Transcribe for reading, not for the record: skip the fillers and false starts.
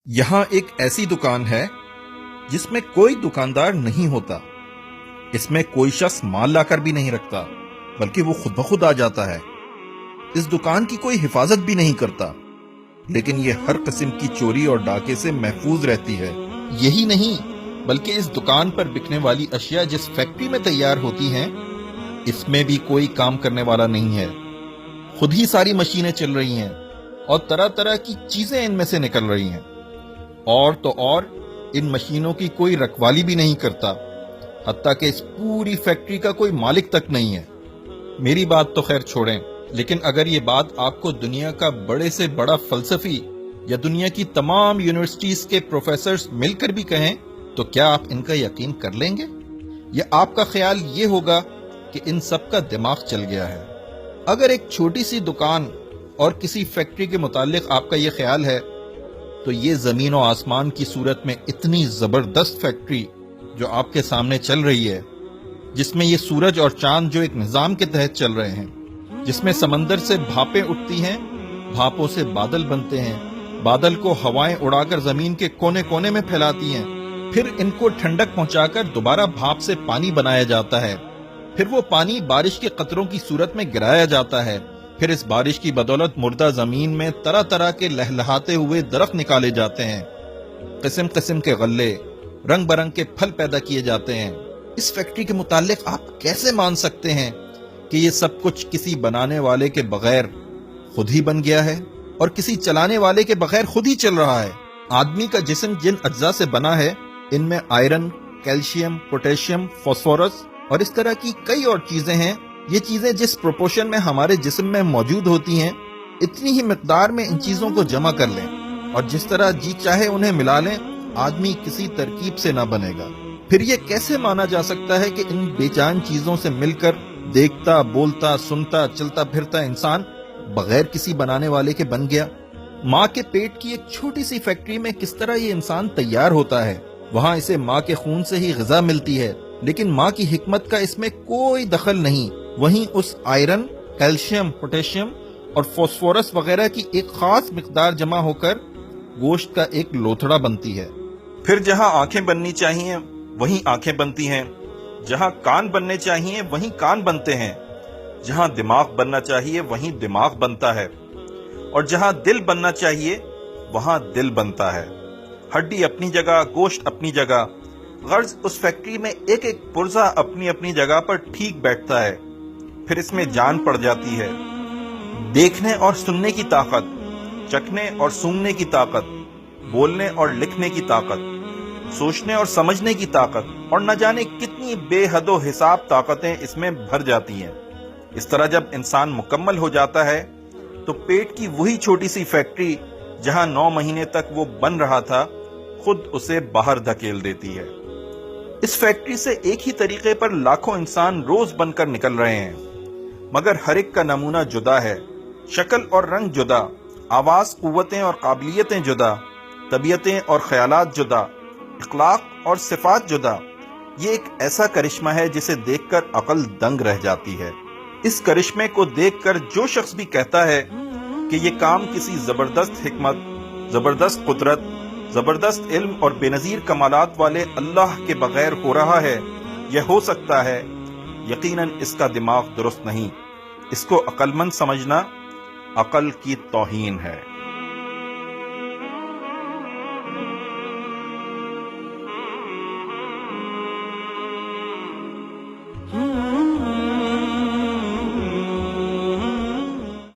یہاں ایک ایسی دکان ہے جس میں کوئی دکاندار نہیں ہوتا. اس میں کوئی شخص مال لا کر بھی نہیں رکھتا بلکہ وہ خود بخود آ جاتا ہے. اس دکان کی کوئی حفاظت بھی نہیں کرتا لیکن یہ ہر قسم کی چوری اور ڈاکے سے محفوظ رہتی ہے. یہی نہیں بلکہ اس دکان پر بکنے والی اشیاء جس فیکٹری میں تیار ہوتی ہیں اس میں بھی کوئی کام کرنے والا نہیں ہے. خود ہی ساری مشینیں چل رہی ہیں اور طرح طرح کی چیزیں ان میں سے نکل رہی ہیں. اور تو اور ان مشینوں کی کوئی رکھوالی بھی نہیں کرتا، حتیٰ کہ اس پوری فیکٹری کا کوئی مالک تک نہیں ہے. میری بات تو خیر چھوڑیں، لیکن اگر یہ بات آپ کو دنیا کا بڑے سے بڑا فلسفی یا دنیا کی تمام یونیورسٹیز کے پروفیسرز مل کر بھی کہیں تو کیا آپ ان کا یقین کر لیں گے؟ یا آپ کا خیال یہ ہوگا کہ ان سب کا دماغ چل گیا ہے؟ اگر ایک چھوٹی سی دکان اور کسی فیکٹری کے متعلق آپ کا یہ خیال ہے تو یہ زمین و آسمان کی صورت میں اتنی زبردست فیکٹری جو آپ کے سامنے چل رہی ہے، جس میں یہ سورج اور چاند جو ایک نظام کے تحت چل رہے ہیں، جس میں سمندر سے بھاپیں اٹھتی ہیں، بھاپوں سے بادل بنتے ہیں، بادل کو ہوائیں اڑا کر زمین کے کونے کونے میں پھیلاتی ہیں، پھر ان کو ٹھنڈک پہنچا کر دوبارہ بھاپ سے پانی بنایا جاتا ہے، پھر وہ پانی بارش کے قطروں کی صورت میں گرایا جاتا ہے، پھر اس بارش کی بدولت مردہ زمین میں طرح طرح کے لہلہاتے ہوئے درخت نکالے جاتے ہیں، قسم قسم کے غلے، رنگ برنگ کے پھل پیدا کیے جاتے ہیں. اس فیکٹری کے متعلق آپ کیسے مان سکتے ہیں کہ یہ سب کچھ کسی بنانے والے کے بغیر خود ہی بن گیا ہے اور کسی چلانے والے کے بغیر خود ہی چل رہا ہے؟ آدمی کا جسم جن اجزاء سے بنا ہے ان میں آئرن، کیلشیم، پوٹیشیم، فاسفورس اور اس طرح کی کئی اور چیزیں ہیں. یہ چیزیں جس پروپورشن میں ہمارے جسم میں موجود ہوتی ہیں اتنی ہی مقدار میں ان چیزوں کو جمع کر لیں اور جس طرح جی چاہے انہیں ملا لیں، آدمی کسی ترکیب سے نہ بنے گا. پھر یہ کیسے مانا جا سکتا ہے کہ ان بے جان چیزوں سے مل کر دیکھتا، بولتا، سنتا، چلتا پھرتا انسان بغیر کسی بنانے والے کے بن گیا؟ ماں کے پیٹ کی ایک چھوٹی سی فیکٹری میں کس طرح یہ انسان تیار ہوتا ہے؟ وہاں اسے ماں کے خون سے ہی غذا ملتی ہے، لیکن ماں کی حکمت کا اس میں کوئی دخل نہیں. وہیں اس آئرن، کیلشیم، پوٹیشیم اور فاسفورس وغیرہ کی ایک خاص مقدار جمع ہو کر گوشت کا ایک لوتھڑا بنتی ہے. پھر جہاں آنکھیں بننی چاہیے وہیں آنکھیں بنتی ہیں، جہاں کان بننے چاہیے وہیں کان بنتے ہیں، جہاں دماغ بننا چاہیے وہیں دماغ بنتا ہے، اور جہاں دل بننا چاہیے وہاں دل بنتا ہے. ہڈی اپنی جگہ، گوشت اپنی جگہ، غرض اس فیکٹری میں ایک ایک پرزہ اپنی اپنی جگہ پر ٹھیک بیٹھتا ہے. پھر اس میں جان پڑ جاتی ہے، دیکھنے اور سننے کی طاقت، چکھنے اور سونگنے کی طاقت، بولنے اور لکھنے کی طاقت، سوچنے اور سمجھنے کی طاقت، اور نہ جانے کتنی بے حد و حساب طاقتیں اس میں بھر جاتی ہیں. اس طرح جب انسان مکمل ہو جاتا ہے تو پیٹ کی وہی چھوٹی سی فیکٹری جہاں 9 مہینے تک وہ بن رہا تھا خود اسے باہر دھکیل دیتی ہے. اس فیکٹری سے ایک ہی طریقے پر لاکھوں انسان روز بن کر نکل رہے ہیں، مگر ہر ایک کا نمونہ جدا ہے، شکل اور رنگ جدا، آواز، قوتیں اور قابلیتیں جدا، طبیعتیں اور خیالات جدا، اخلاق اور صفات جدا. یہ ایک ایسا کرشمہ ہے جسے دیکھ کر عقل دنگ رہ جاتی ہے. اس کرشمے کو دیکھ کر جو شخص بھی کہتا ہے کہ یہ کام کسی زبردست حکمت، زبردست قدرت، زبردست علم اور بے نظیر کمالات والے اللہ کے بغیر ہو رہا ہے، یہ ہو سکتا ہے، یقیناً اس کا دماغ درست نہیں. اس کو عقل مند سمجھنا عقل کی توہین ہے.